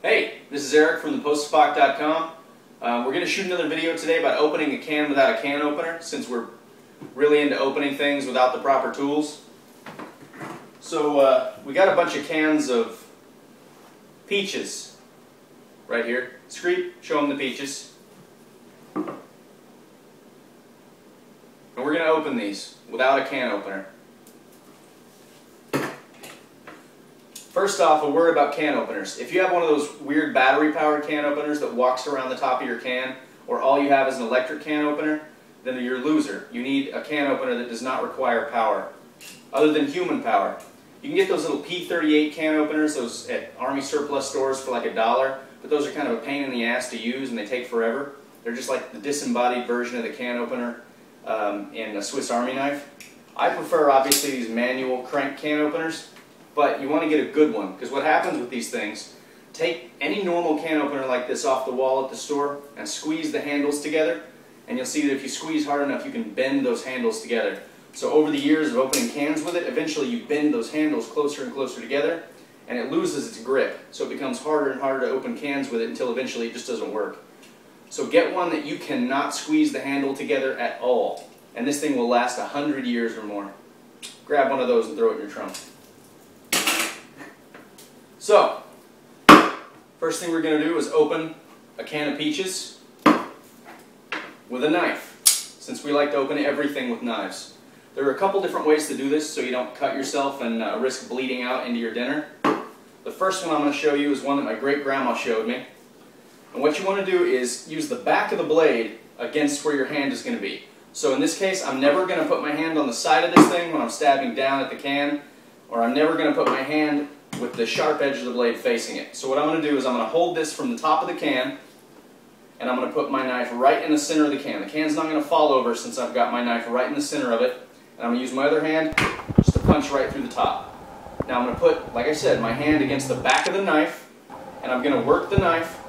Hey, this is Eric from thepostofpock.com. We're going to shoot another video today about opening a can without a can opener, since we're really into opening things without the proper tools. So we got a bunch of cans of peaches right here. Skreep, show them the peaches. And we're going to open these without a can opener. First off, a word about can openers. If you have one of those weird battery-powered can openers that walks around the top of your can, or all you have is an electric can opener, then you're a loser. You need a can opener that does not require power, other than human power. You can get those little P38 can openers, those at Army surplus stores for like $1, but those are kind of a pain in the ass to use and they take forever. They're just like the disembodied version of the can opener in a Swiss Army knife. I prefer, obviously, these manual crank can openers. But you want to get a good one, because what happens with these things, take any normal can opener like this off the wall at the store and squeeze the handles together, and you'll see that if you squeeze hard enough you can bend those handles together. So over the years of opening cans with it, eventually you bend those handles closer and closer together and it loses its grip. So it becomes harder and harder to open cans with it until eventually it just doesn't work. So get one that you cannot squeeze the handle together at all, and this thing will last 100 years or more. Grab one of those and throw it in your trunk. So, first thing we're going to do is open a can of peaches with a knife, since we like to open everything with knives. There are a couple different ways to do this so you don't cut yourself and risk bleeding out into your dinner. The first one I'm going to show you is one that my great-grandma showed me. And what you want to do is use the back of the blade against where your hand is going to be. So in this case, I'm never going to put my hand on the side of this thing when I'm stabbing down at the can, or I'm never going to put my hand with the sharp edge of the blade facing it. So what I'm going to do is I'm going to hold this from the top of the can, and I'm going to put my knife right in the center of the can. The can's not going to fall over since I've got my knife right in the center of it. And I'm going to use my other hand just to punch right through the top. Now I'm going to put, like I said, my hand against the back of the knife, and I'm going to work the knife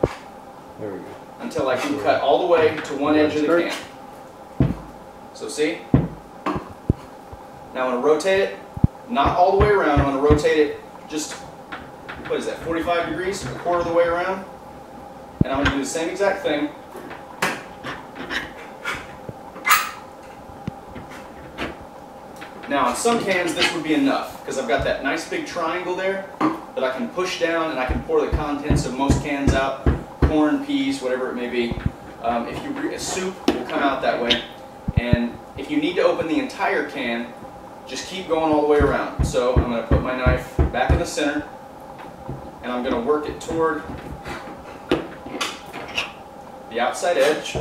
until I can cut all the way to one edge of the can. So see? Now I'm going to rotate it, not all the way around, I'm going to rotate it just, what is that, 45 degrees, a quarter of the way around. And I'm going to do the same exact thing. Now on some cans this would be enough, because I've got that nice big triangle there that I can push down and I can pour the contents of most cans out, corn, peas, whatever it may be. A soup will come out that way. And if you need to open the entire can, just keep going all the way around. So I'm going to put my knife back in the center, and I'm going to work it toward the outside edge.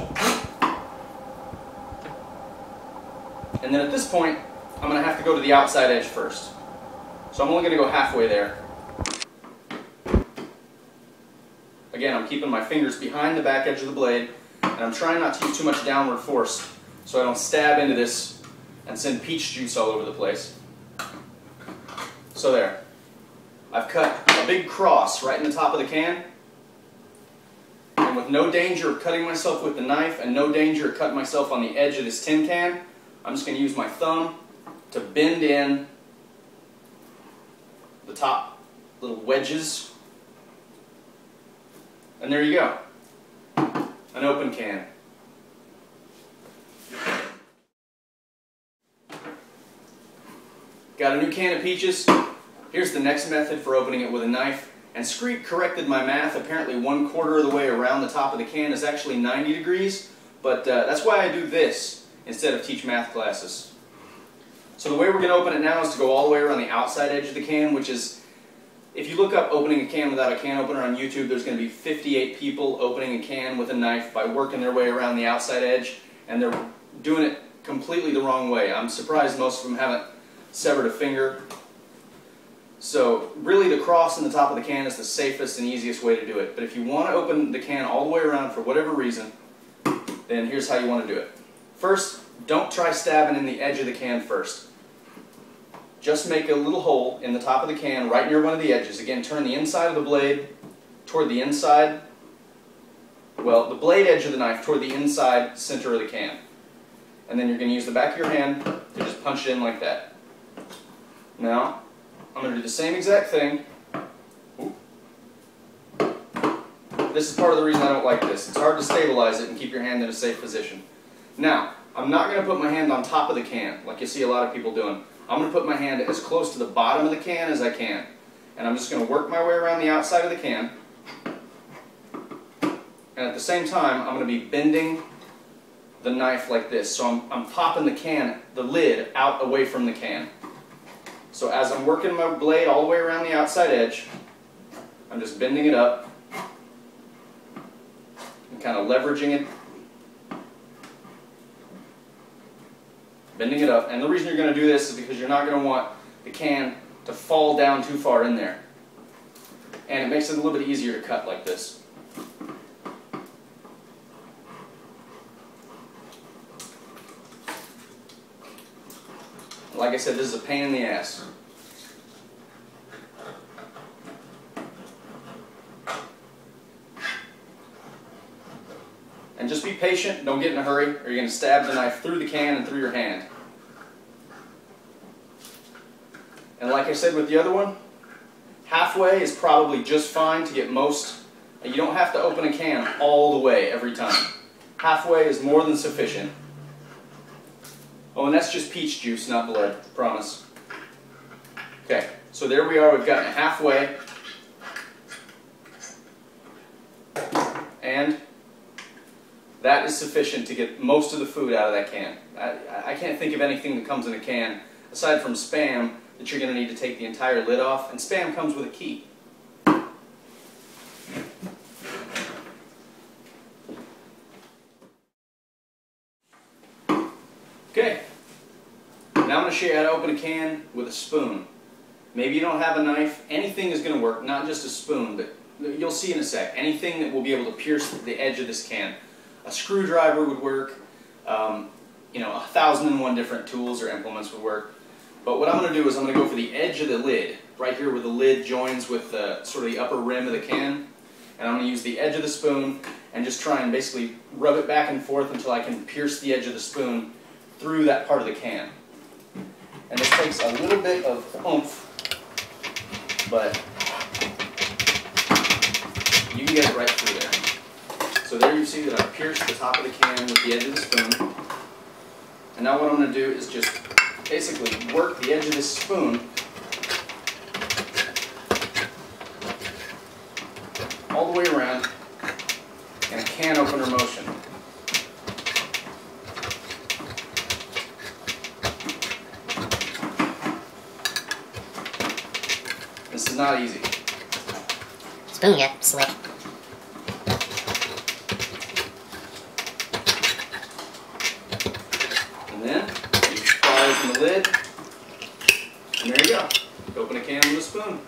And then at this point, I'm going to have to go to the outside edge first. So I'm only going to go halfway there. Again, I'm keeping my fingers behind the back edge of the blade, and I'm trying not to use too much downward force so I don't stab into this and send peach juice all over the place. So there. I've cut a big cross right in the top of the can, and with no danger of cutting myself with the knife and no danger of cutting myself on the edge of this tin can, I'm just going to use my thumb to bend in the top little wedges, and there you go. An open can. Got a new can of peaches. Here's the next method for opening it with a knife. And Skreep corrected my math. Apparently 1/4 of the way around the top of the can is actually 90 degrees. But that's why I do this instead of teach math classes. So the way we're going to open it now is to go all the way around the outside edge of the can, which is, if you look up opening a can without a can opener on YouTube, there's going to be 58 people opening a can with a knife by working their way around the outside edge. And they're doing it completely the wrong way. I'm surprised most of them haven't severed a finger. So really the cross in the top of the can is the safest and easiest way to do it. But if you want to open the can all the way around for whatever reason, then here's how you want to do it. First, don't try stabbing in the edge of the can first. Just make a little hole in the top of the can right near one of the edges. Again, turn the inside of the blade toward the inside, well, the blade edge of the knife toward the inside center of the can. And then you're going to use the back of your hand to just punch it in like that. Now, I'm going to do the same exact thing. Oop. this is part of the reason I don't like this. It's hard to stabilize it and keep your hand in a safe position. Now, I'm not going to put my hand on top of the can, like you see a lot of people doing. I'm going to put my hand as close to the bottom of the can as I can. And I'm just going to work my way around the outside of the can. And at the same time, I'm going to be bending the knife like this. So I'm popping the lid out away from the can. So as I'm working my blade all the way around the outside edge, I'm just bending it up and kind of leveraging it. Bending it up. And the reason you're going to do this is because you're not going to want the can to fall down too far in there. And it makes it a little bit easier to cut like this. Like I said, this is a pain in the ass. And just be patient, don't get in a hurry, or you're going to stab the knife through the can and through your hand. And like I said with the other one, halfway is probably just fine to get most. You don't have to open a can all the way every time. Halfway is more than sufficient. Oh, and that's just peach juice, not blood, promise. Okay, so there we are, we've gotten it halfway. And that is sufficient to get most of the food out of that can. I can't think of anything that comes in a can, aside from Spam, that you're going to need to take the entire lid off, and Spam comes with a key. Okay, now I'm going to show you how to open a can with a spoon. Maybe you don't have a knife, anything is going to work, not just a spoon, but you'll see in a sec. Anything that will be able to pierce the edge of this can. A screwdriver would work, 1,001 different tools or implements would work. But what I'm going to do is I'm going to go for the edge of the lid, right here where the lid joins with the sort of the upper rim of the can. And I'm going to use the edge of the spoon and just try and basically rub it back and forth until I can pierce the edge of the spoon through that part of the can. And this takes a little bit of oomph, but you can get it right through there. So there you see that I've pierced the top of the can with the edge of the spoon. And now what I'm going to do is just basically work the edge of this spoon all the way around in a can opener motion. This is not easy. Spoon get slick. And then you pry open the lid, and there you go. Open a can with a spoon.